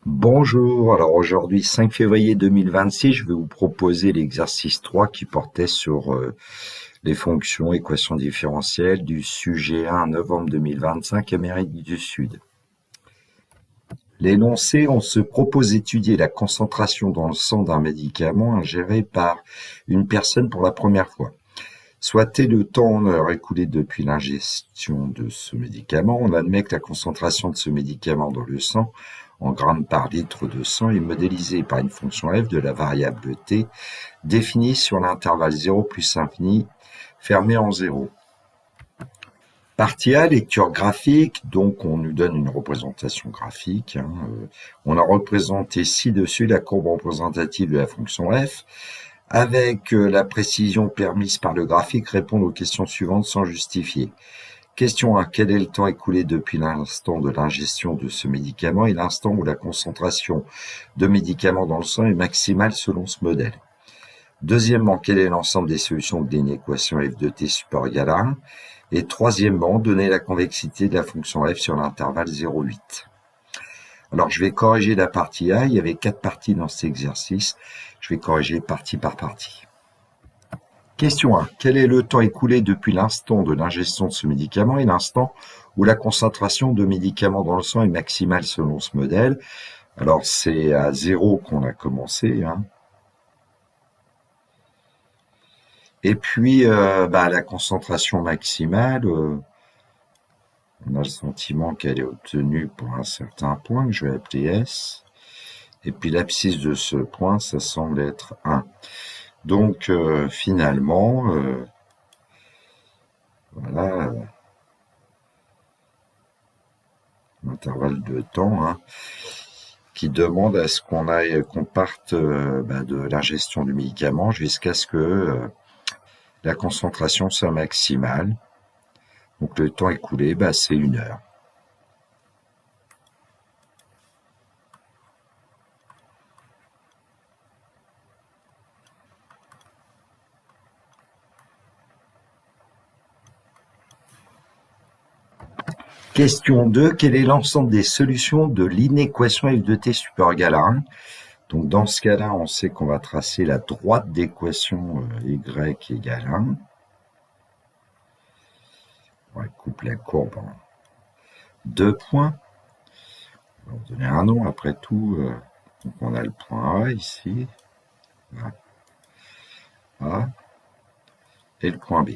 Bonjour, alors aujourd'hui 5 février 2026, je vais vous proposer l'exercice 3 qui portait sur les fonctions, équations différentielles du sujet 1 novembre 2025, Amérique du Sud. L'énoncé, on se propose d'étudier la concentration dans le sang d'un médicament ingéré par une personne pour la première fois. Soit le temps en heures écoulé depuis l'ingestion de ce médicament, on admet que la concentration de ce médicament dans le sang, en grammes par litre de sang, est modélisée par une fonction f de la variable t, définie sur l'intervalle 0 plus infini, fermé en 0. Partie A, lecture graphique, donc on nous donne une représentation graphique. On a représenté ci-dessus la courbe représentative de la fonction f, avec la précision permise par le graphique, répondre aux questions suivantes sans justifier. Question 1. Quel est le temps écoulé depuis l'instant de l'ingestion de ce médicament et l'instant où la concentration de médicaments dans le sang est maximale selon ce modèle? Deuxièmement, quel est l'ensemble des solutions de l'inéquation f de t supérieur égal à 1? Et troisièmement, donner la convexité de la fonction f sur l'intervalle 0,8. Alors, je vais corriger la partie A. Il y avait 4 parties dans cet exercice. Je vais corriger partie par partie. Question 1. Quel est le temps écoulé depuis l'instant de l'ingestion de ce médicament et l'instant où la concentration de médicaments dans le sang est maximale selon ce modèle? Alors, c'est à 0 qu'on a commencé. Et puis, la concentration maximale, on a le sentiment qu'elle est obtenue pour un certain point, que je vais appeler S. Et puis l'abscisse de ce point, ça semble être 1. Donc, finalement, voilà, l'intervalle de temps qui demande à ce qu'on parte de l'ingestion du médicament jusqu'à ce que la concentration soit maximale. Donc, le temps écoulé, c'est 1 heure. Question 2. Quel est l'ensemble des solutions de l'inéquation f de t supérieur égal à 1? Donc, dans ce cas-là, on sait qu'on va tracer la droite d'équation y égale 1. On coupe la courbe en 2 points. On va donner un nom après tout. Donc, on a le point A ici. A. Et le point B.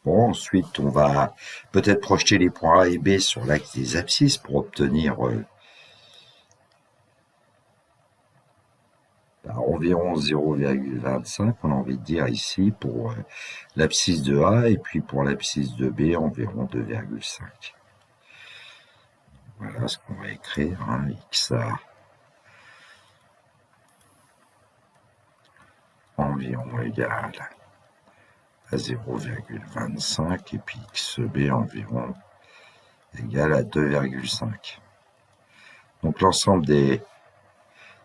Bon, ensuite, on va peut-être projeter les points A et B sur l'axe des abscisses pour obtenir environ 0,25, on a envie de dire ici, pour l'abscisse de A, et puis pour l'abscisse de B, environ 2,5. Voilà ce qu'on va écrire, XA environ égal à 0,25 et puis XB environ égal à 2,5. Donc l'ensemble des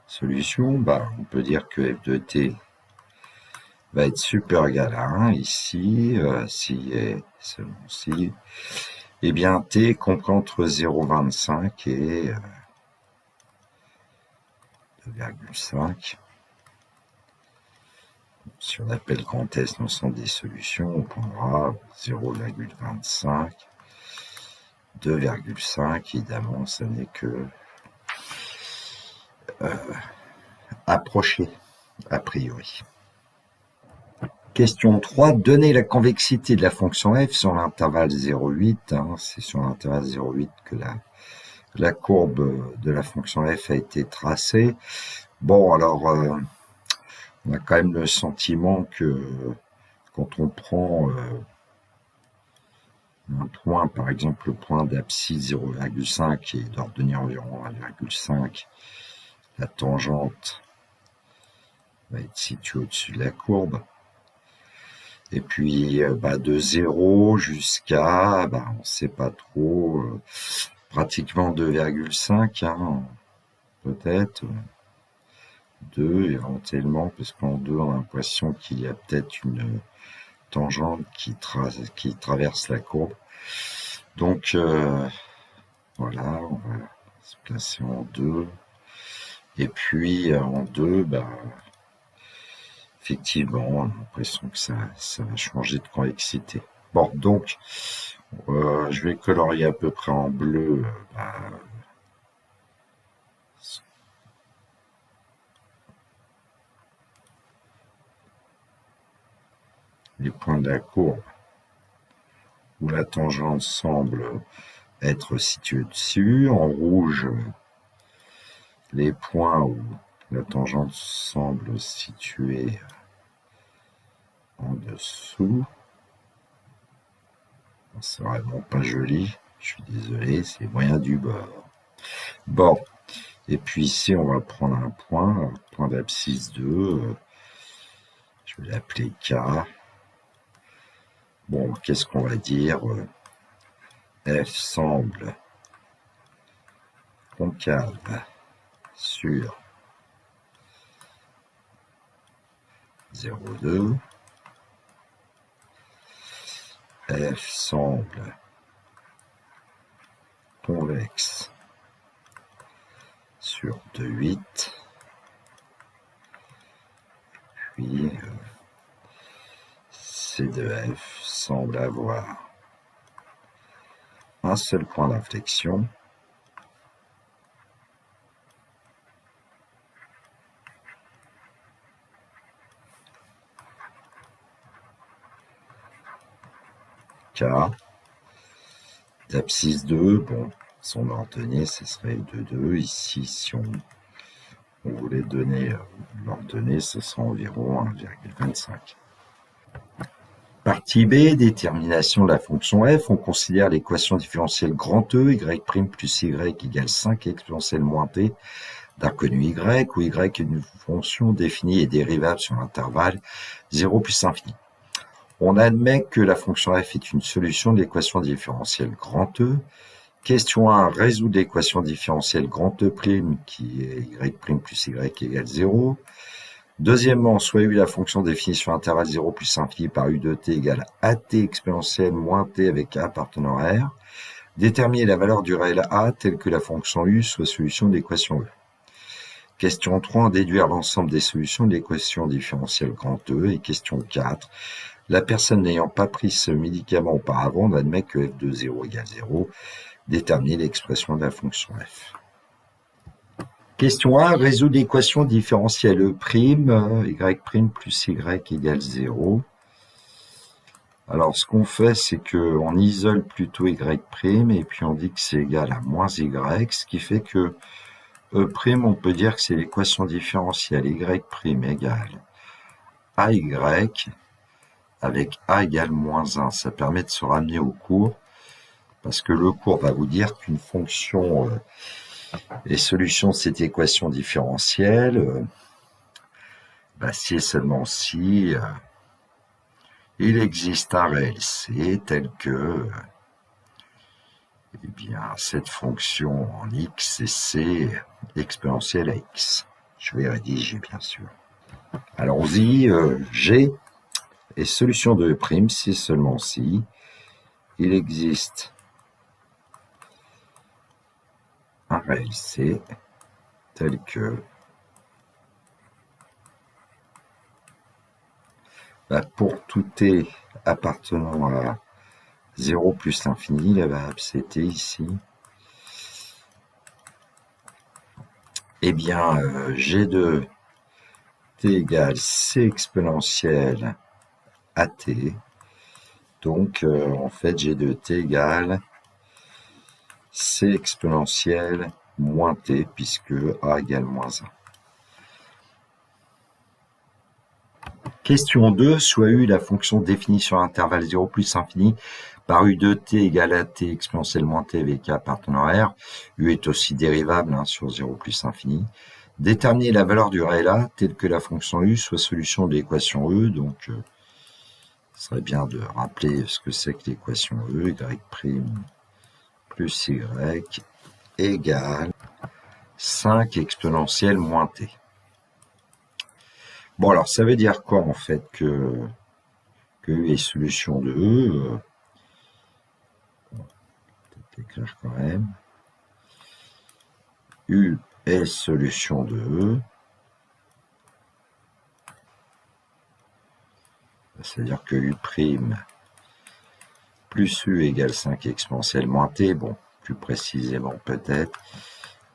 solutions, on peut dire que f de t va être supérieur égal à 1 ici, si et selon si, et bien t comprend entre 0,25 et 2,5. Si on appelle grand S l'ensemble des solutions, on prendra 0,25, 2,5, évidemment, ça n'est que approché, a priori. Question 3, donner la convexité de la fonction f sur l'intervalle 0,8. C'est sur l'intervalle 0,8 que la courbe de la fonction f a été tracée. Bon, alors, on a quand même le sentiment que quand on prend un point, par exemple le point d'abscisse 0,5 et d'ordonnée environ 1,5, la tangente va être située au-dessus de la courbe. Et puis de 0 jusqu'à, on ne sait pas trop, pratiquement 2,5, peut-être. 2 éventuellement, parce qu'en 2 on a l'impression qu'il y a peut-être une tangente qui traverse la courbe. Donc Voilà, on va se placer en 2. Et puis en 2, effectivement, on a l'impression que ça va changer de convexité. Bon, donc, je vais colorier à peu près en bleu les points de la courbe où la tangente semble être située dessus. En rouge, les points où la tangente semble située en dessous. C'est vraiment pas joli. Je suis désolé, c'est moyen du bord. Bon. Et puis ici, on va prendre un point d'abscisse 2. Je vais l'appeler K. Bon, qu'est-ce qu'on va dire? F semble concave sur 0,2. F semble convexe sur 2,8. Puis C2F semble avoir un seul point d'inflexion. K. D'abscisse 2, bon, son ordonnée, ce serait 2,2. Ici, si on voulait donner l'ordonnée, ce sera environ 1,25. Partie B, détermination de la fonction f. On considère l'équation différentielle grand E, y' plus y égale 5 exponentielle moins t d'un connu y, où y est une fonction définie et dérivable sur l'intervalle 0 plus infini. On admet que la fonction f est une solution de l'équation différentielle grand E. Question 1, résoudre l'équation différentielle grand E' qui est y' plus y égale 0. Deuxièmement, soit u la fonction définie sur intervalle 0 plus infini par u de t égale at exponentielle moins t avec a appartenant à R. Déterminer la valeur du réel a telle que la fonction u soit solution de l'équation E. Question 3, déduire l'ensemble des solutions de l'équation différentielle grand E. Et question 4, la personne n'ayant pas pris ce médicament auparavant, on admet que f de 0 égale 0. Déterminer l'expression de la fonction f. Question 1, résoudre l'équation différentielle E', y' plus y égale 0. Alors, ce qu'on fait, c'est qu'on isole plutôt y' et puis on dit que c'est égal à moins y, ce qui fait que E', on peut dire que c'est l'équation différentielle y' égale AY avec A égale moins 1. Ça permet de se ramener au cours, parce que le cours va vous dire qu'une fonction est solution de cette équation différentielle, si et seulement si il existe un réel C tel que cette fonction en x est C exponentielle à x. Je vais rédiger bien sûr. Allons-y, G est solution de E', si et seulement si il existe un réel C tel que pour tout t appartenant à 0 plus l'infini, la variable ct ici, g de t égale c exponentielle à t. Donc, en fait, g de t égale c exponentielle moins t, puisque a égale moins 1. Question 2, soit u la fonction définie sur l'intervalle 0 plus infini par u de t égale à t exponentielle moins t avec a appartenant à R. U est aussi dérivable sur 0 plus infini. Déterminer la valeur du réel a telle que la fonction u soit solution de l'équation E. Donc, ce serait bien de rappeler ce que c'est que l'équation E, y' plus y égale 5 exponentielle moins t. Bon, alors, ça veut dire quoi, en fait, que U est solution de E? Peut-être écrire quand même. U est solution de E. C'est-à-dire que U' plus U égale 5 exponentielle moins T, bon, plus précisément peut-être,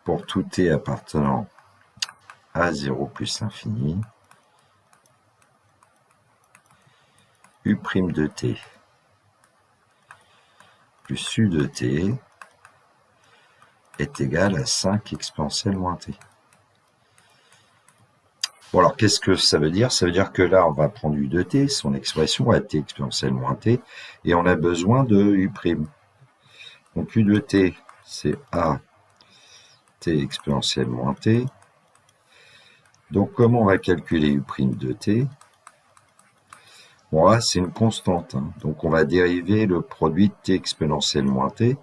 pour tout T appartenant à 0 plus infini, U' de T plus U de T est égal à 5 exponentielle moins T. Bon, alors, qu'est-ce que ça veut dire? Ça veut dire que là, on va prendre U de T, son expression à T exponentielle moins T, et on a besoin de U'. Donc, U de T, c'est A T exponentielle moins T. Donc, comment on va calculer U' de T? Bon, là, c'est une constante, hein. Donc, on va dériver le produit de T exponentielle moins T.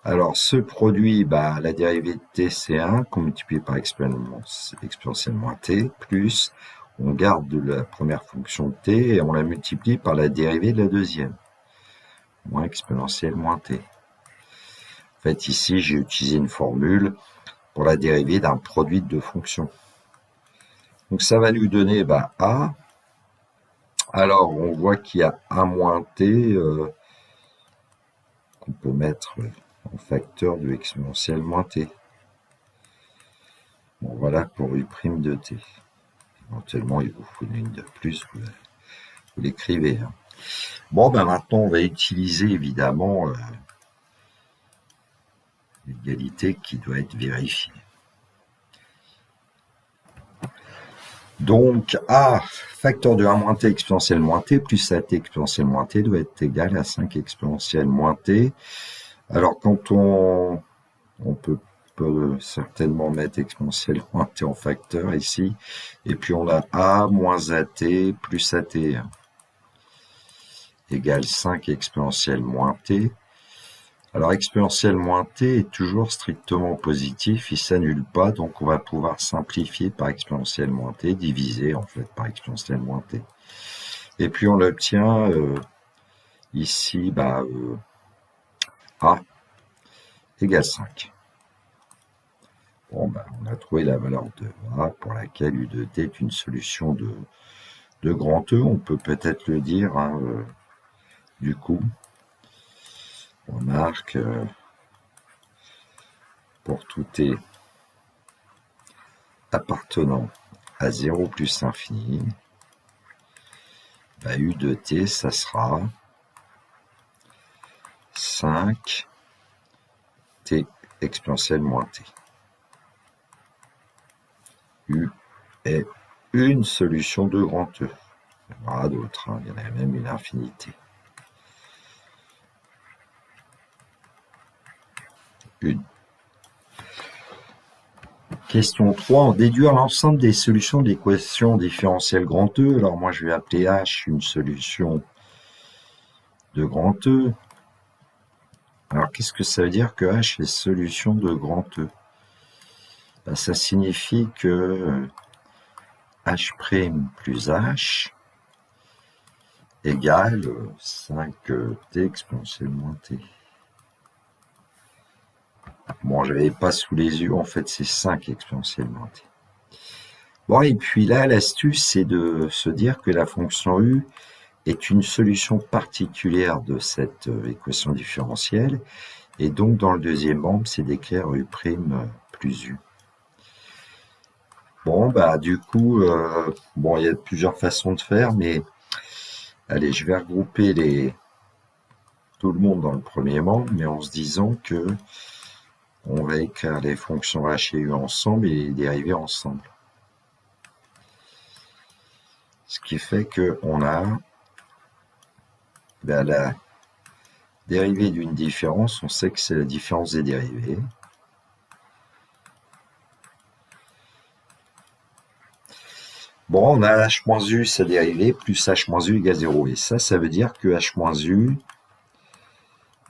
Alors, ce produit, bah, la dérivée de T, c'est 1, qu'on multiplie par exponentielle moins T, plus, on garde la première fonction de T et on la multiplie par la dérivée de la deuxième, moins exponentielle moins T. En fait, ici, j'ai utilisé une formule pour la dérivée d'un produit de deux fonctions. Donc, ça va nous donner, bah, A. Alors, on voit qu'il y a A moins T, qu'on peut mettre en facteur de exponentielle moins T. Bon, voilà pour U' de T. Éventuellement, il vous faut une de plus, vous l'écrivez. Hein. Bon, ben maintenant, on va utiliser évidemment l'égalité qui doit être vérifiée. Donc, A, facteur de 1 moins T exponentielle moins T plus AT exponentielle moins T doit être égal à 5 exponentielle moins T. Alors, quand on peut certainement mettre exponentielle moins T en facteur ici. Et puis, on a A moins AT plus AT égale 5 exponentielle moins T. Alors, exponentielle moins T est toujours strictement positif, il ne s'annule pas, donc on va pouvoir simplifier par exponentielle moins T, diviser en fait par exponentielle moins T. Et puis on obtient ici A égale 5. Bon, on a trouvé la valeur de A pour laquelle U de T est une solution de grand E, on peut peut-être le dire, hein, du coup. On marque pour tout T appartenant à 0 plus infini, U de T, ça sera 5 T exponentielle moins T. U est une solution de grand E. Il y en aura d'autres, hein, il y en a même une infinité. Une. Question 3. En déduire l'ensemble des solutions de l'équation différentielle grand E. Alors moi, je vais appeler H une solution de grand E. Alors, qu'est-ce que ça veut dire que H est solution de grand E? Ben, ça signifie que H' plus H égale 5T exponentielle moins T. Bon, je n'avais pas sous les yeux, en fait, c'est 5 exponentielle moins T. Bon, et puis là, l'astuce, c'est de se dire que la fonction U est une solution particulière de cette équation différentielle. Et donc, dans le deuxième membre, c'est d'écrire U' plus U. Bon, du coup, bon, il y a plusieurs façons de faire, mais allez, je vais regrouper tout le monde dans le premier membre, mais en se disant que on va écrire les fonctions H et U ensemble et les dériver ensemble. Ce qui fait qu'on a la dérivée d'une différence, on sait que c'est la différence des dérivées. Bon, on a H moins U, sa dérivée, plus H moins U égale 0. Et ça veut dire que H moins U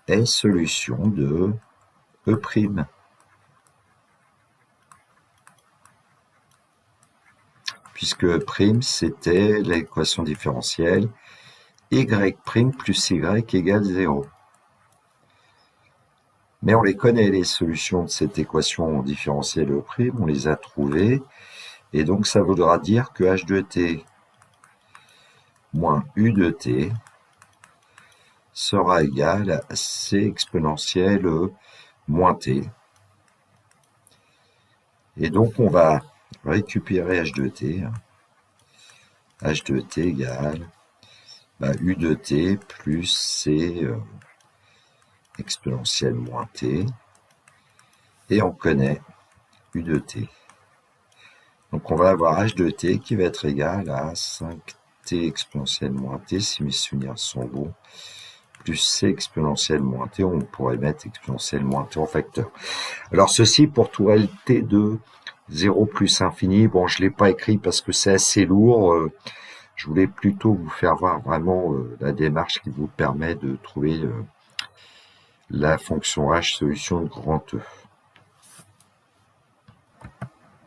est solution de E'. Puisque E', c'était l'équation différentielle Y' plus Y égale 0. Mais on les connaît, les solutions de cette équation différentielle prime, on les a trouvées. Et donc, ça voudra dire que h de t moins u de t sera égal à c exponentielle moins t. Et donc, on va récupérer h de t. H de t égale u de t plus c exponentielle moins t. Et on connaît u de t. Donc, on va avoir h de t qui va être égal à 5t exponentielle moins t, si mes souvenirs sont bons, plus c exponentielle moins t, on pourrait mettre exponentielle moins t en facteur. Alors, ceci pour tout t de 0 plus infini. Bon, je ne l'ai pas écrit parce que c'est assez lourd. Je voulais plutôt vous faire voir vraiment la démarche qui vous permet de trouver la fonction h solution de grand E.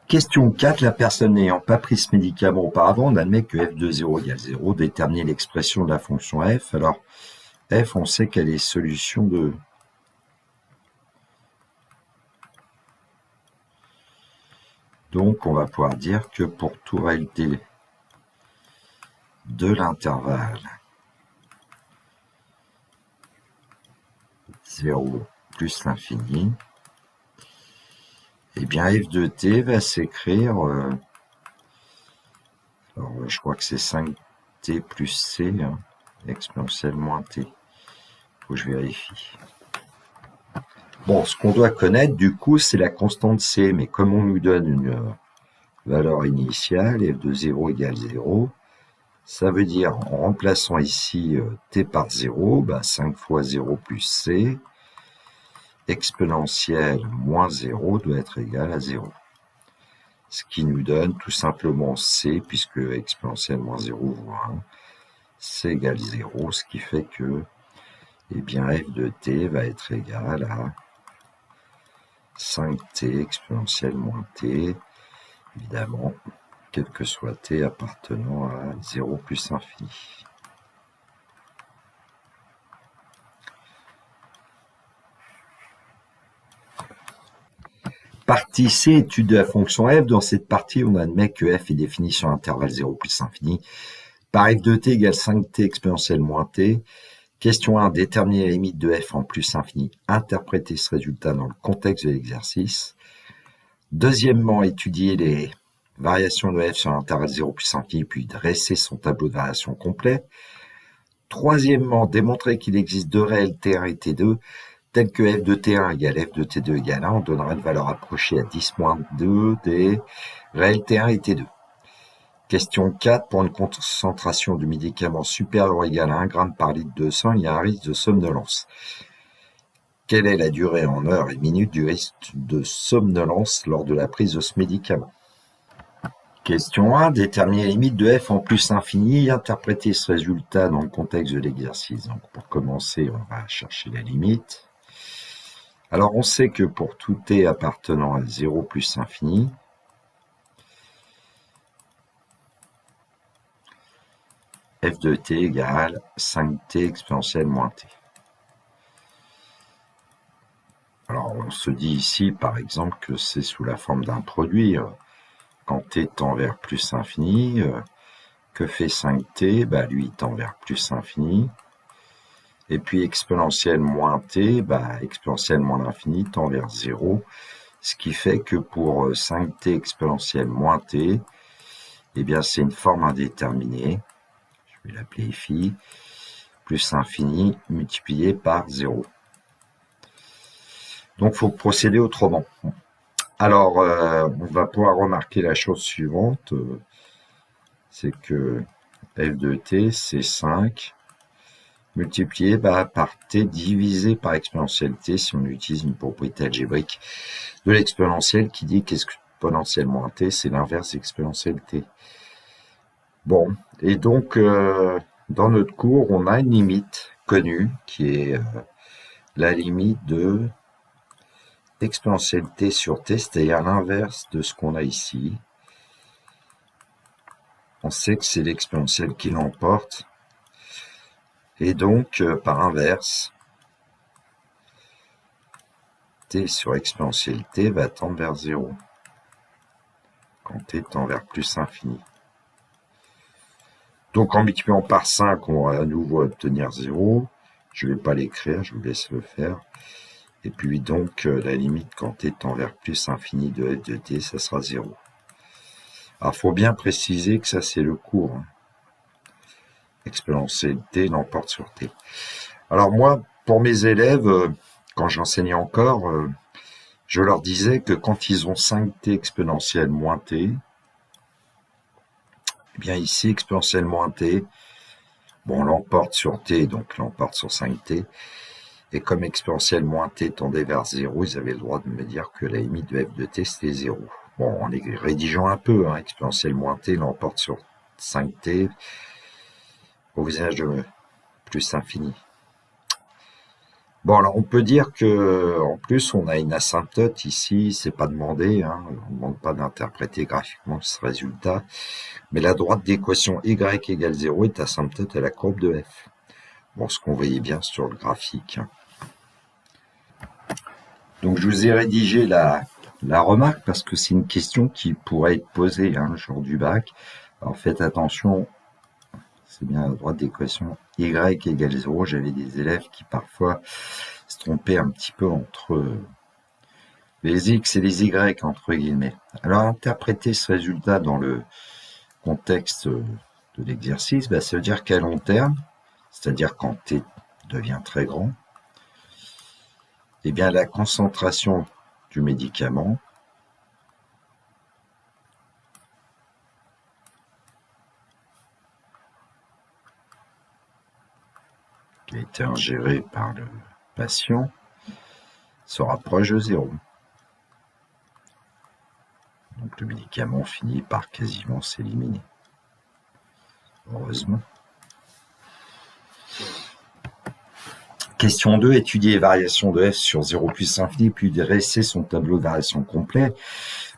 Question 4. La personne n'ayant pas pris ce médicament auparavant, on admet que f de 0 égale 0. Déterminer l'expression de la fonction f. Alors, f, on sait qu'elle est solution de... Donc, on va pouvoir dire que pour tout réel t de l'intervalle 0 plus l'infini, eh bien f de t va s'écrire, alors je crois que c'est 5t plus c, exponentielle moins t. Faut que je vérifie. Bon, ce qu'on doit connaître, du coup, c'est la constante c, mais comme on nous donne une valeur initiale, f de 0 égale 0, ça veut dire, en remplaçant ici t par 0, 5 fois 0 plus c, exponentielle moins 0 doit être égal à 0. Ce qui nous donne tout simplement c, puisque exponentielle moins 0 voit 1, c égale 0, ce qui fait que eh bien, f de t va être égal à 5t exponentielle moins t, évidemment, quel que soit t appartenant à 0 plus infini. Partie C, étude de la fonction f. Dans cette partie, on admet que f est défini sur l'intervalle 0 plus infini par f de t égale 5t exponentielle moins t. Question 1, déterminer la limite de f en plus infini. Interpréter ce résultat dans le contexte de l'exercice. Deuxièmement, étudier les variations de f sur l'intervalle 0 plus infini, puis dresser son tableau de variations complet. Troisièmement, démontrer qu'il existe deux réels T1 et T2, tels que f de T1 égale f de T2 égale 1, on donnera une valeur approchée à 10-2 des réels T1 et T2. Question 4, pour une concentration du médicament supérieure ou égale à 1 g par litre de sang, il y a un risque de somnolence. Quelle est la durée en heures et minutes du risque de somnolence lors de la prise de ce médicament? Question 1, déterminer la limite de f en plus infini, interpréter ce résultat dans le contexte de l'exercice. Donc pour commencer, on va chercher la limite. Alors on sait que pour tout t appartenant à 0 plus infini, f de t égale 5t exponentielle moins t. Alors on se dit ici par exemple que c'est sous la forme d'un produit. Quand t tend vers plus infini, que fait 5t? Lui tend vers plus infini. Et puis exponentielle moins t, exponentielle moins l'infini tend vers 0. Ce qui fait que pour 5t exponentielle moins t, eh bien c'est une forme indéterminée. Je vais l'appeler phi, plus infini multiplié par 0. Donc il faut procéder autrement. Alors, on va pouvoir remarquer la chose suivante, c'est que f de t, c'est 5 multiplié par t divisé par exponentielle t, si on utilise une propriété algébrique de l'exponentielle qui dit qu'exponentielle moins t, c'est l'inverse exponentielle t. Bon, et donc, dans notre cours, on a une limite connue qui est la limite de exponentielle t sur t, c'est-à-dire l'inverse de ce qu'on a ici. On sait que c'est l'exponentielle qui l'emporte. Et donc, par inverse, t sur exponentielle t va tendre vers 0. Quand t tend vers plus infini. Donc en multipliant par 5, on va à nouveau obtenir 0. Je ne vais pas l'écrire, je vous laisse le faire. Et puis donc, la limite quand t tend vers plus infini de f de t, ça sera 0. Alors, il faut bien préciser que ça, c'est le cours. Hein. Exponentielle t l'emporte sur t. Alors moi, pour mes élèves, quand j'enseignais encore, je leur disais que quand ils ont 5t exponentielle moins t, eh bien ici, exponentielle moins t, bon, l'emporte sur t, donc l'emporte sur 5t, et comme exponentielle moins t tendait vers 0, ils avaient le droit de me dire que la limite de f de t, c'était 0. Bon, en les rédigeant un peu, hein, exponentielle moins t l'emporte sur 5t au usage de plus infini. Bon, alors on peut dire que en plus on a une asymptote ici, c'est pas demandé, hein, on ne demande pas d'interpréter graphiquement ce résultat, mais la droite d'équation y égale 0 est asymptote à la courbe de f. Bon, ce qu'on voyait bien sur le graphique. Hein. Donc je vous ai rédigé la remarque parce que c'est une question qui pourrait être posée hein, le jour du bac. Alors faites attention, c'est bien la droite d'équation y égale 0. J'avais des élèves qui parfois se trompaient un petit peu entre les x et les y entre guillemets. Alors interpréter ce résultat dans le contexte de l'exercice, ça veut dire qu'à long terme, c'est-à-dire quand t devient très grand, eh bien la concentration du médicament qui a été ingéré par le patient se rapproche de 0. Donc le médicament finit par quasiment s'éliminer. Heureusement. Question 2, étudier les variations de f sur 0 plus infini, puis dresser son tableau de variation complet.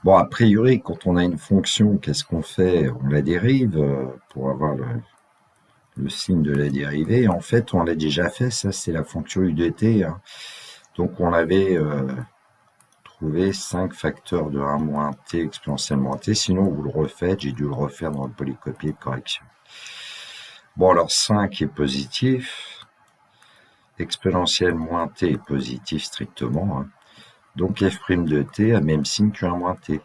Bon, a priori, quand on a une fonction, qu'est-ce qu'on fait? On la dérive pour avoir le signe de la dérivée. En fait, on l'a déjà fait, ça c'est la fonction u de t. Hein. Donc on avait trouvé 5 facteurs de 1 moins t exponentielle moins t, sinon vous le refaites, j'ai dû le refaire dans le polycopier de correction. Bon, alors 5 est positif, exponentielle moins t est positif strictement, hein. Donc f' de t a même signe que 1 moins t.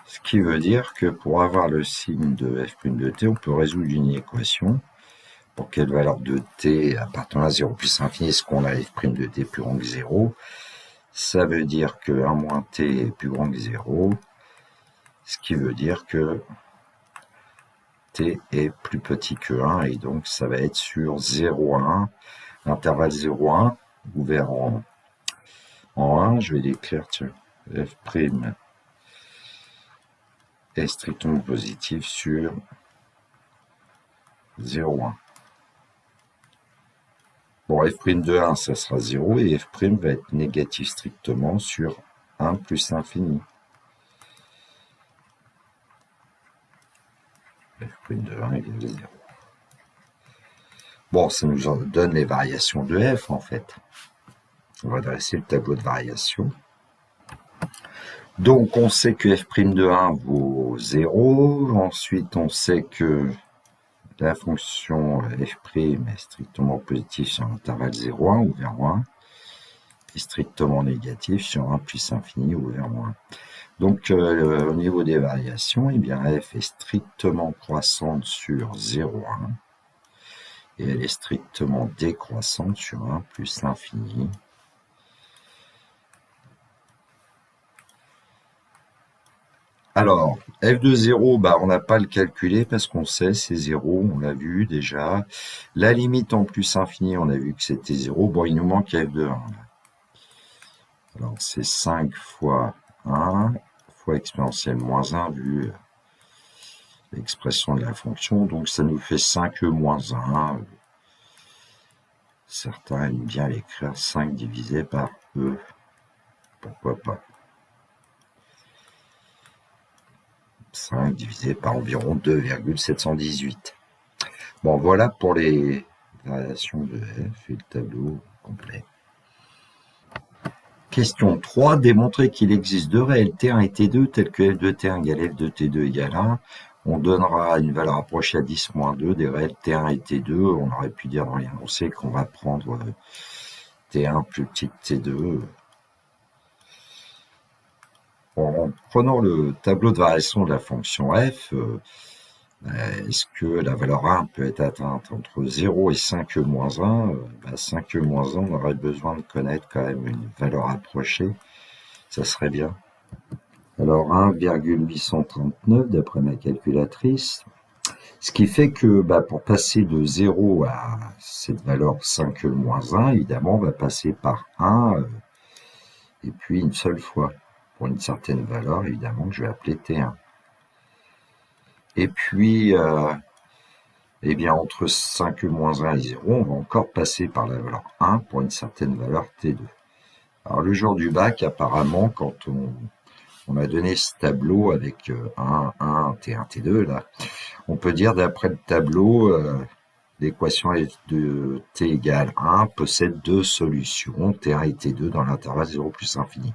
Ce qui veut dire que pour avoir le signe de f' de t, on peut résoudre une équation pour quelle valeur de t appartenant à 0 plus infini est-ce qu'on a f' de t plus grand que 0. Ça veut dire que 1 moins t est plus grand que 0, ce qui veut dire que t est plus petit que 1, et donc ça va être sur 0, 1, l'intervalle 0, 1, ouvert en 1, je vais l'écrire, tiens, f' est strictement positif sur 0, 1. Bon, f' de 1, ça sera 0, et f' va être négatif strictement sur 1 plus infini. F' de 1 égale 0. Bon, ça nous donne les variations de f, en fait. On va dresser le tableau de variation. Donc, on sait que f' de 1 vaut 0. Ensuite, on sait que la fonction f' est strictement positive sur l'intervalle 0, 1 ouvert en 1, et strictement négatif sur 1 plus infini ouvert en 1. Donc, au niveau des variations, eh bien, f est strictement croissante sur 0, 1, et elle est strictement décroissante sur 1 plus l'infini. Alors, f de 0, on n'a pas le calculé parce qu'on sait, c'est 0, on l'a vu déjà. La limite en plus infini, on a vu que c'était 0. Bon, il nous manque f de 1. Alors, c'est 5 fois 1 fois exponentielle moins 1 vu l'expression de la fonction. Donc, ça nous fait 5e moins 1. Certains aiment bien l'écrire 5 divisé par e. Pourquoi pas. 5 divisé par environ 2,718. Bon, voilà pour les variations de f et le tableau complet. Question 3. Démontrer qu'il existe deux réels T1 et T2 tels que f de T1 égale f de T2 égale 1. On donnera une valeur approchée à 10-2 des réels T1 et T2. On aurait pu dire dans l'énoncé qu'on va prendre T1 plus petit que T2. En prenant le tableau de variation de la fonction f, est-ce que la valeur 1 peut être atteinte entre 0 et 5e-1 5e-1, on aurait besoin de connaître quand même une valeur approchée. Ça serait bien. Alors 1,839 d'après ma calculatrice. Ce qui fait que pour passer de 0 à cette valeur 5e-1, évidemment, on va passer par 1 et puis une seule fois. Pour une certaine valeur, évidemment, que je vais appeler T1. Et puis, eh bien, entre 5e-1 et 0, on va encore passer par la valeur 1 pour une certaine valeur T2. Alors, le jour du bac, apparemment, quand on a donné ce tableau avec 1, T1, T2, là, on peut dire, d'après le tableau, l'équation de T égale 1 possède deux solutions, T1 et T2, dans l'intervalle 0 plus infini.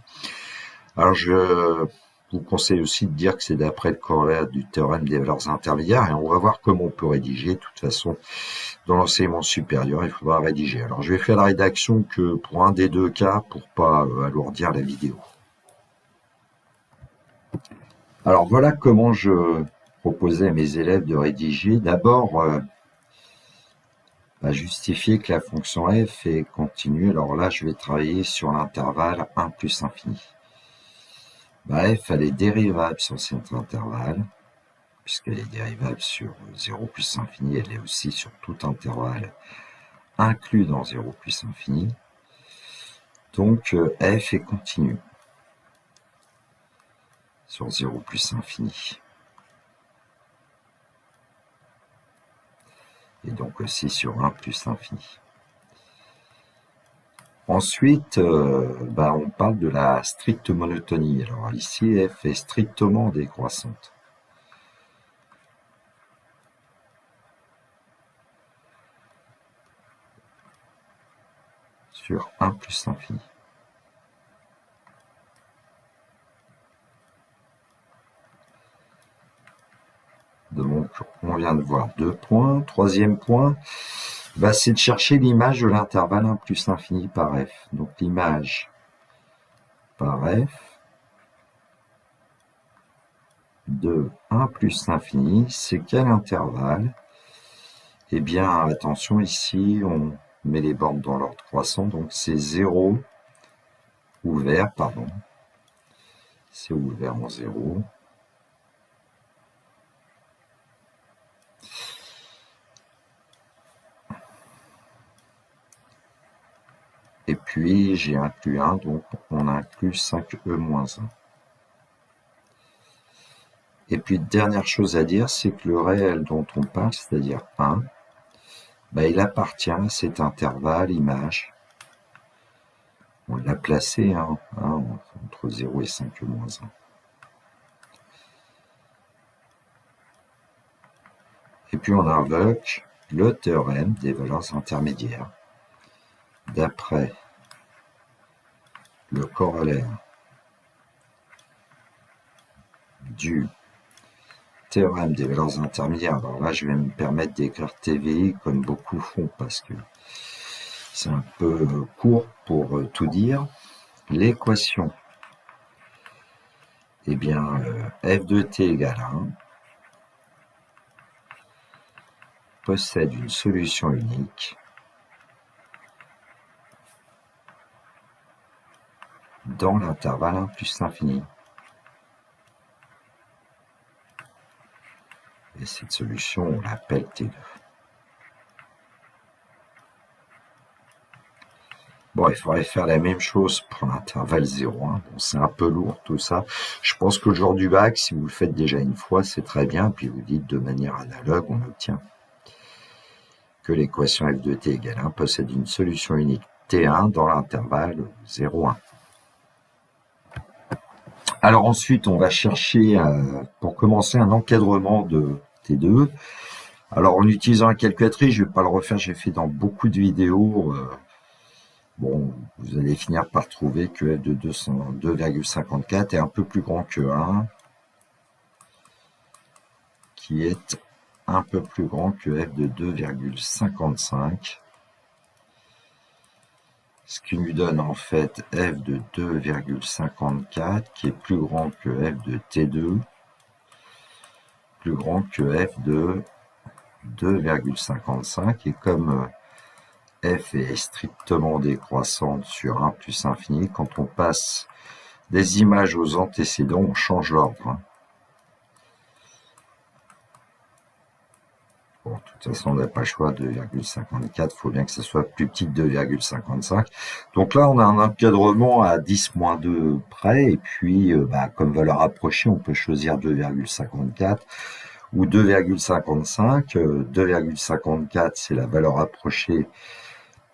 Alors, je vous conseille aussi de dire que c'est d'après le corollaire du théorème des valeurs intermédiaires, et on va voir comment on peut rédiger. De toute façon, dans l'enseignement supérieur, il faudra rédiger. Alors, je vais faire la rédaction que pour un des deux cas, pour pas alourdir la vidéo. Alors, voilà comment je proposais à mes élèves de rédiger. D'abord, justifier que la fonction f est continue. Alors là, je vais travailler sur l'intervalle 1 plus infini. F, elle est dérivable sur cet intervalle, puisqu'elle est dérivable sur 0 plus infini, elle est aussi sur tout intervalle inclus dans 0 plus infini. Donc, f est continue sur 0 plus infini. Et donc aussi sur 1 plus infini. Ensuite, on parle de la stricte monotonie. Alors ici, f est strictement décroissante. Sur 1 plus infini. Donc, on vient de voir 2 points. Troisième point, c'est de chercher l'image de l'intervalle 1 plus infini par f. Donc, l'image par f de 1 plus infini, c'est quel intervalle? Eh bien, attention, ici, on met les bornes dans l'ordre croissant, donc c'est 0 ouvert, pardon. C'est ouvert en 0. Et puis, j'ai inclus 1, donc on inclut 5e-1. Et puis, dernière chose à dire, c'est que le réel dont on parle, c'est-à-dire 1, il appartient à cet intervalle image. On l'a placé entre 0 et 5e-1. Et puis, on invoque le théorème des valeurs intermédiaires. D'après le corollaire du théorème des valeurs intermédiaires. Alors là, je vais me permettre d'écrire TVI comme beaucoup font parce que c'est un peu court pour tout dire. L'équation, eh bien, f de t égale 1 possède une solution unique dans l'intervalle 1 plus l'infini. Et cette solution, on l'appelle T2. Bon, il faudrait faire la même chose pour l'intervalle 0,1. Bon, c'est un peu lourd tout ça. Je pense qu'au jour du bac, si vous le faites déjà une fois, c'est très bien. Puis vous dites de manière analogue, on obtient que l'équation f de t égale 1 possède une solution unique T1 dans l'intervalle 0,1. Alors ensuite, on va chercher, pour commencer, un encadrement de T2. Alors en utilisant un calculatrice, je vais pas le refaire, j'ai fait dans beaucoup de vidéos. Bon, vous allez finir par trouver que f de 2,54 est un peu plus grand que 1, qui est un peu plus grand que f de 2,55. Ce qui nous donne en fait f de 2,54 qui est plus grand que f de T2, plus grand que f de 2,55, et comme f est strictement décroissante sur 1 plus infini, quand on passe des images aux antécédents, on change l'ordre. Bon, de toute façon, on n'a pas le choix, 2,54, il faut bien que ce soit plus petit que 2,55. Donc là, on a un encadrement à 10-2 près, et puis, comme valeur approchée, on peut choisir 2,54 ou 2,55. 2,54, c'est la valeur approchée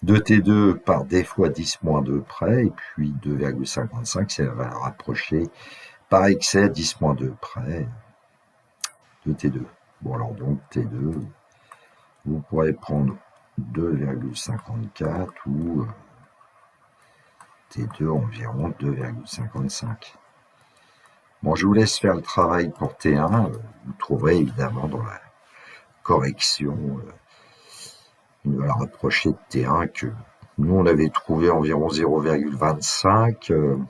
de T2 par défaut à 10-2 près, et puis 2,55, c'est la valeur approchée par excès à 10-2 près de T2. Bon, alors donc T2, vous pourrez prendre 2,54 ou T2 environ 2,55. Bon, je vous laisse faire le travail pour T1. Vous trouverez évidemment dans la correction une valeur approchée de T1 que nous on avait trouvé environ 0,25.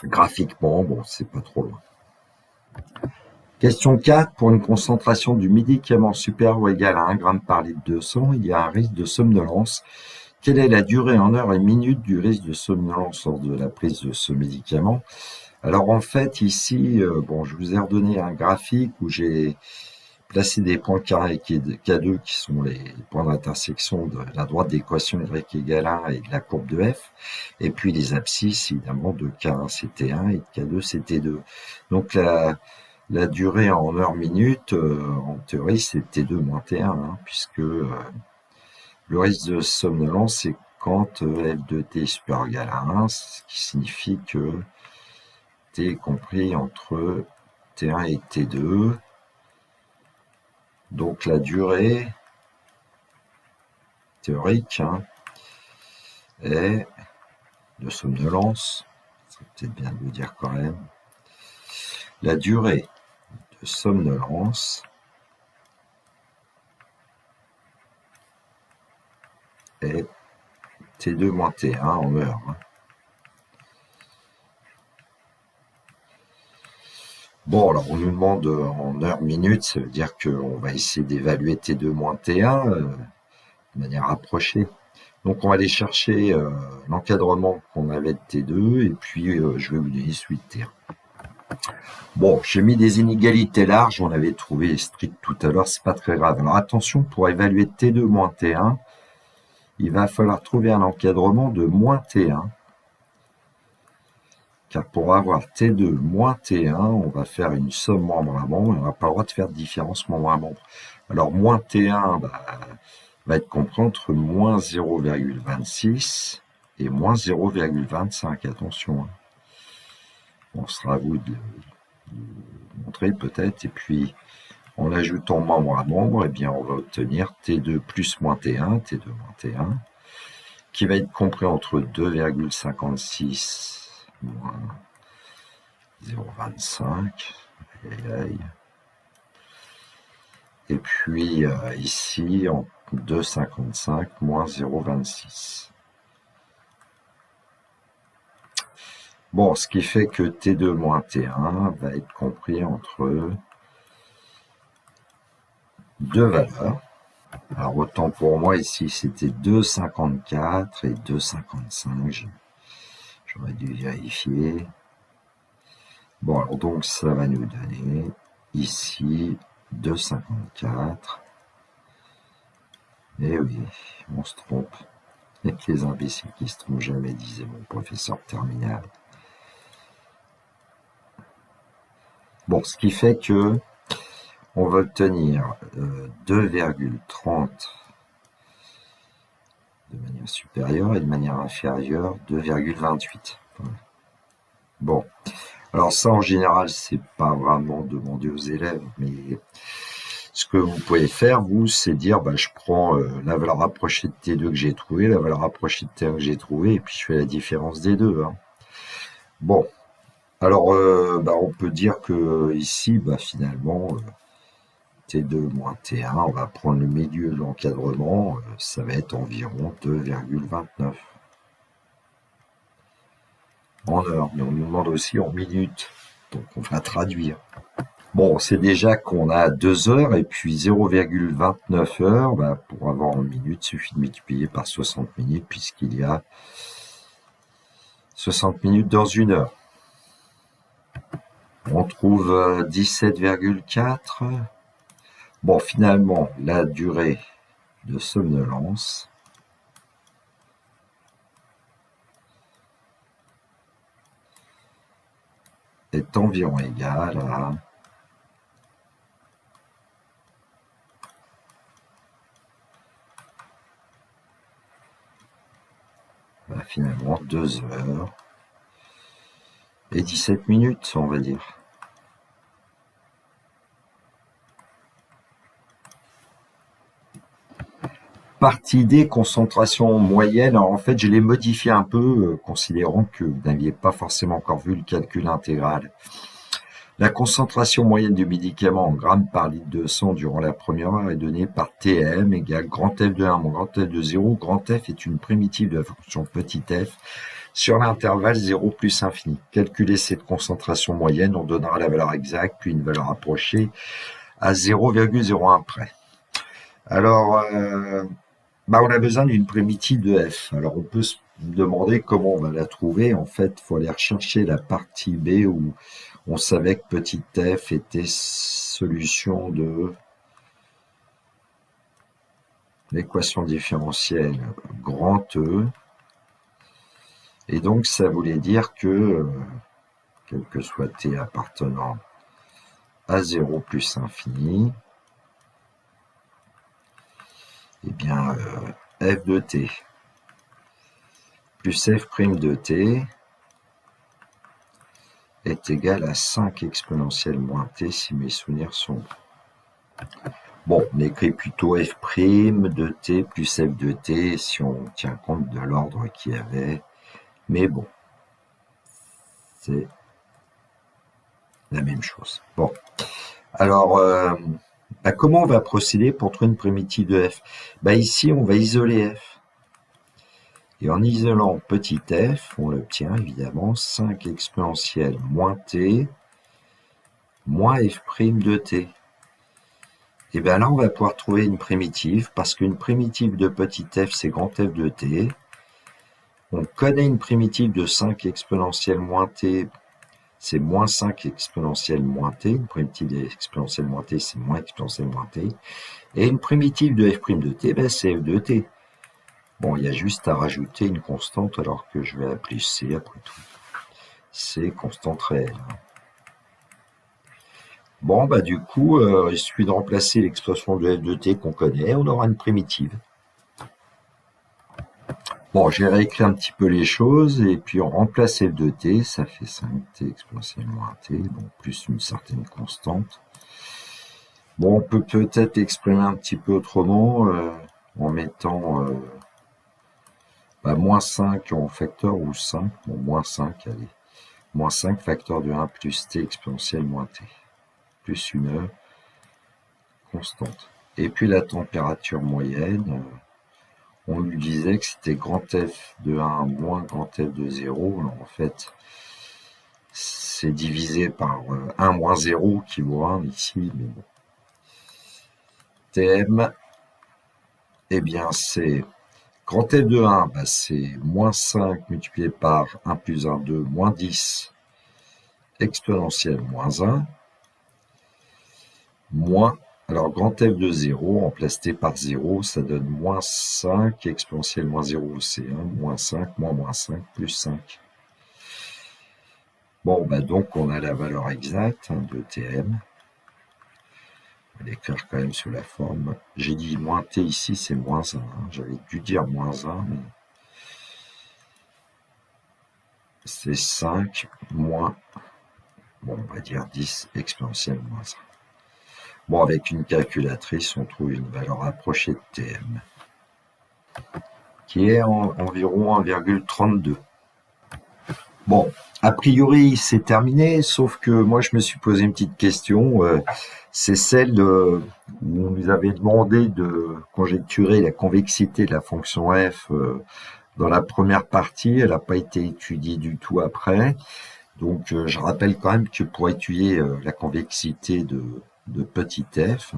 Graphiquement, bon, c'est pas trop loin. Question 4. Pour une concentration du médicament supérieure ou égale à 1 g par litre de sang, il y a un risque de somnolence. Quelle est la durée en heures et minutes du risque de somnolence lors de la prise de ce médicament? Alors en fait, ici, je vous ai redonné un graphique où j'ai placé des points carrés K2 qui sont les points d'intersection de la droite d'équation Y égale 1 et de la courbe de F, et puis les abscisses évidemment de K1 c'est T1 et de K2 c'est T2. Donc la durée en heures minutes, en théorie c'est T2 moins T1, puisque le risque de somnolence c'est quand F de T est supérieur ou égal à 1, ce qui signifie que T est compris entre T1 et T2. Donc la durée théorique est de somnolence, c'est peut-être bien de le dire quand même, la durée de somnolence est T2 moins T1 en heure. Bon, alors on nous demande en heures minutes, ça veut dire qu'on va essayer d'évaluer T2 moins T1 de manière approchée. Donc on va aller chercher l'encadrement qu'on avait de T2, et puis je vais vous donner celui de T1. Bon, j'ai mis des inégalités larges, on avait trouvé strict tout à l'heure, c'est pas très grave. Alors attention, pour évaluer T2 moins T1, il va falloir trouver un encadrement de moins T1. Car pour avoir T2 moins T1, on va faire une somme membre à membre, et on n'a pas le droit de faire de différence membre à membre. Alors moins T1 va être compris entre moins 0,26 et moins 0,25, attention. Bon, ce sera à vous de le montrer peut-être, et puis en ajoutant membre à membre, eh bien on va obtenir T2 plus moins T1, T2 moins T1, qui va être compris entre 2,56 moins 0,25, et puis ici en 2,55 moins 0,26. Bon, ce qui fait que T2 moins T1 va être compris entre deux valeurs. Alors autant pour moi ici c'était 2,54 et 2,55, j'aurais dû vérifier. Bon, alors donc ça va nous donner ici 2,54. Et oui, on se trompe. Avec les imbéciles qui se trompent jamais, disait mon professeur terminal. Bon, ce qui fait que on va obtenir 2,30 de manière supérieure et de manière inférieure 2,28. Voilà. Bon, Alors ça, en général, c'est pas vraiment demandé aux élèves, mais ce que vous pouvez faire, vous, c'est dire, bah, je prends la valeur rapprochée de T2 que j'ai trouvée, la valeur rapprochée de T1 que j'ai trouvée, et puis je fais la différence des deux, hein. Bon, alors, bah, on peut dire que ici, bah, finalement, T2 moins T1, on va prendre le milieu de l'encadrement, ça va être environ 2,29 en heure, mais on nous demande aussi en minutes, donc on va traduire. Bon, c'est déjà qu'on a 2 heures et puis 0,29 heures. Bah, pour avoir en minutes, il suffit de multiplier par 60 minutes puisqu'il y a 60 minutes dans une heure. On trouve 17,4. Bon, finalement, la durée de somnolence est environ égale à finalement 2 heures et 17 minutes, on va dire. Partie D, concentration moyenne. Alors, en fait, je l'ai modifié un peu, considérant que vous n'aviez pas forcément encore vu le calcul intégral. La concentration moyenne du médicament en grammes par litre de sang durant la première heure est donnée par Tm égale grand F de 1 moins grand F de 0. Grand F est une primitive de la fonction petit f sur l'intervalle 0 plus infini. Calculer cette concentration moyenne, on donnera la valeur exacte, puis une valeur approchée à 0,01 près. Alors, bah, on a besoin d'une primitive de f. Alors, on peut se demander comment on va la trouver. En fait, il faut aller rechercher la partie B où on savait que petit f était solution de l'équation différentielle grand E. Et donc, ça voulait dire que, quel que soit t appartenant à 0 plus infini, eh bien, f de t plus f' de t est égal à 5 exponentielle moins t si mes souvenirs sont bons. Bon, on écrit plutôt f' de t plus f de t si on tient compte de l'ordre qu'il y avait. Mais bon, c'est la même chose. Bon, alors, bah, comment on va procéder pour trouver une primitive de f? Bah, ici, on va isoler f. Et en isolant petit f, on l'obtient évidemment 5 exponentielle moins t moins f' de t. Et bien là, on va pouvoir trouver une primitive, parce qu'une primitive de petit f, c'est grand F de t. On connaît une primitive de 5 exponentielle moins t, c'est moins 5 exponentielle moins t. Une primitive d'exponentielle moins t, c'est moins exponentielle moins t. Et une primitive de f' de t, ben c'est f de t. Bon, il y a juste à rajouter une constante, alors que je vais appeler c après tout. C'est constante réelle. Bon, bah du coup, il suffit de remplacer l'expression de f de t qu'on connaît, on aura une primitive. Bon, j'ai réécrit un petit peu les choses, et puis on remplace f de t, ça fait 5t exponentielle moins t, bon, plus une certaine constante. Bon, on peut peut-être exprimer un petit peu autrement, en mettant bah, moins 5 en facteur ou 5, bon, moins 5, allez. Moins 5 facteur de 1 plus t exponentielle moins t, plus une constante. Et puis la température moyenne, on lui disait que c'était grand F de 1 moins grand F de 0. Alors en fait, c'est divisé par 1 moins 0 qui vaut 1 ici, mais bon. Tm, eh bien c'est grand F de 1, bah c'est moins 5 multiplié par 1 plus 1, 2, moins 10 exponentielle moins 1, moins, alors grand F de 0, remplacé par 0, ça donne moins 5 exponentielle moins 0, c'est 1, moins 5, moins 5, plus 5. Bon, bah donc on a la valeur exacte de Tm. On va l'écrire quand même sous la forme. J'ai dit moins t ici, c'est moins 1. J'avais dû dire moins 1, mais c'est 5 moins Bon, on va dire 10 exponentielle moins 1. Bon, avec une calculatrice, on trouve une valeur approchée de Tm, qui est environ 1,32. Bon, a priori, c'est terminé, sauf que moi, je me suis posé une petite question. C'est celle où on nous avait demandé de conjecturer la convexité de la fonction f dans la première partie. Elle n'a pas été étudiée du tout après. Donc, je rappelle quand même que pour étudier la convexité de petit f,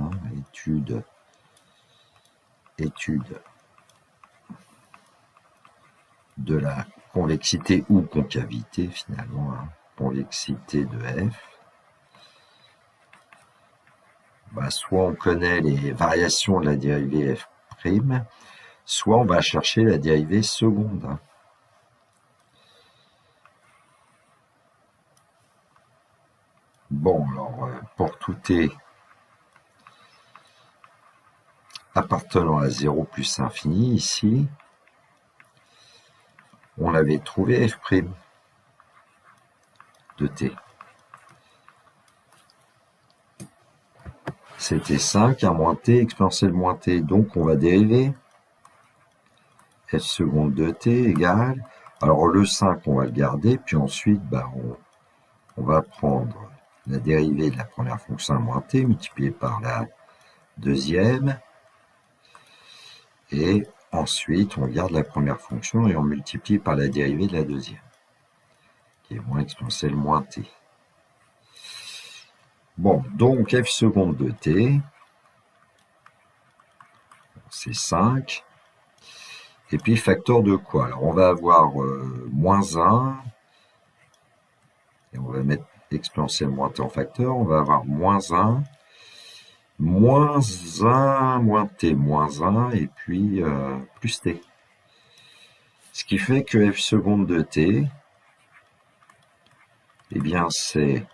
étude de la convexité ou concavité finalement, convexité de f, soit on connaît les variations de la dérivée f', soit on va chercher la dérivée seconde. Bon, alors, pour tout t appartenant à 0 plus infini, ici, on avait trouvé f' de t. C'était 5, 1 moins t, exponentielle moins t. Donc, on va dériver f seconde de t égale... Alors, le 5, on va le garder, puis ensuite, on va prendre la dérivée de la première fonction à moins t multipliée par la deuxième. Et ensuite, on garde la première fonction et on multiplie par la dérivée de la deuxième, qui est moins exponentielle moins t. Bon, donc f seconde de t, c'est 5. Et puis facteur de quoi? Alors on va avoir moins 1, et on va mettre exponentielle moins t en facteur, on va avoir moins 1, moins 1, moins t, moins 1, et puis plus t. Ce qui fait que f seconde de t, eh bien c'est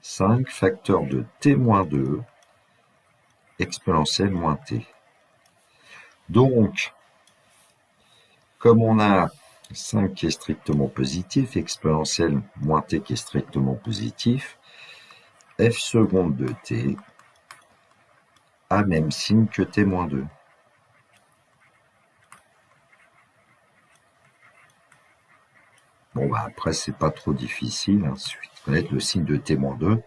5 facteur de t moins 2 exponentielle moins t. Donc, comme on a 5 qui est strictement positif, exponentielle moins t qui est strictement positif, f seconde de t a même signe que t moins 2. Bon, après, c'est pas trop difficile, il suffit de connaître le signe de t moins 2,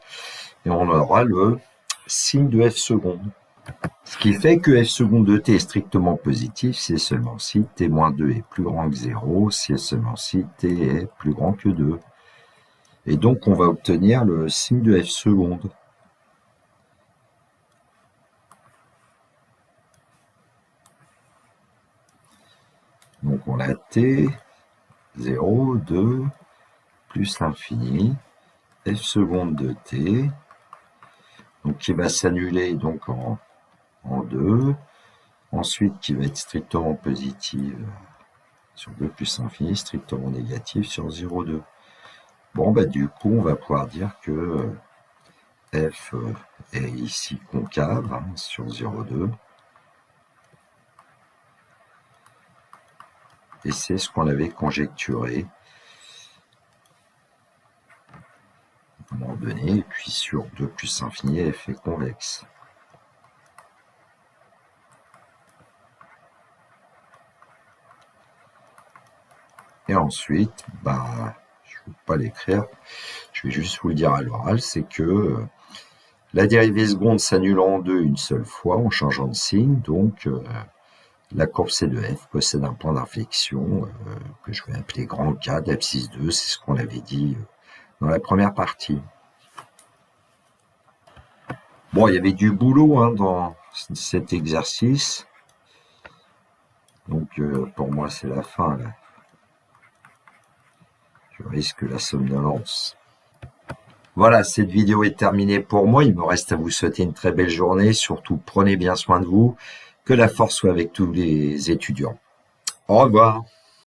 et on aura le signe de f seconde. Ce qui fait que f seconde de t est strictement positif si et seulement si t moins 2 est plus grand que 0, si et seulement si t est plus grand que 2. Et donc, on va obtenir le signe de f seconde. Donc, on a t, 0, 2, plus l'infini, f seconde de t, donc qui va s'annuler donc en 2, ensuite qui va être strictement positive sur 2 plus infini, strictement négatif sur 0, 2. Bon, du coup, on va pouvoir dire que f est ici concave sur 0, 2. Et c'est ce qu'on avait conjecturé à un moment donné. Et puis sur 2 plus infini, f est convexe. Et ensuite, je ne vais pas l'écrire, je vais juste vous le dire à l'oral, c'est que la dérivée seconde s'annule en 2 une seule fois en changeant de signe, donc la courbe C de f possède un point d'inflexion que je vais appeler grand K d'abscisse 2, c'est ce qu'on avait dit dans la première partie. Bon, il y avait du boulot dans cet exercice, donc pour moi c'est la fin là. Je risque la somnolence. Voilà, cette vidéo est terminée pour moi. Il me reste à vous souhaiter une très belle journée. Surtout, prenez bien soin de vous. Que la force soit avec tous les étudiants. Au revoir.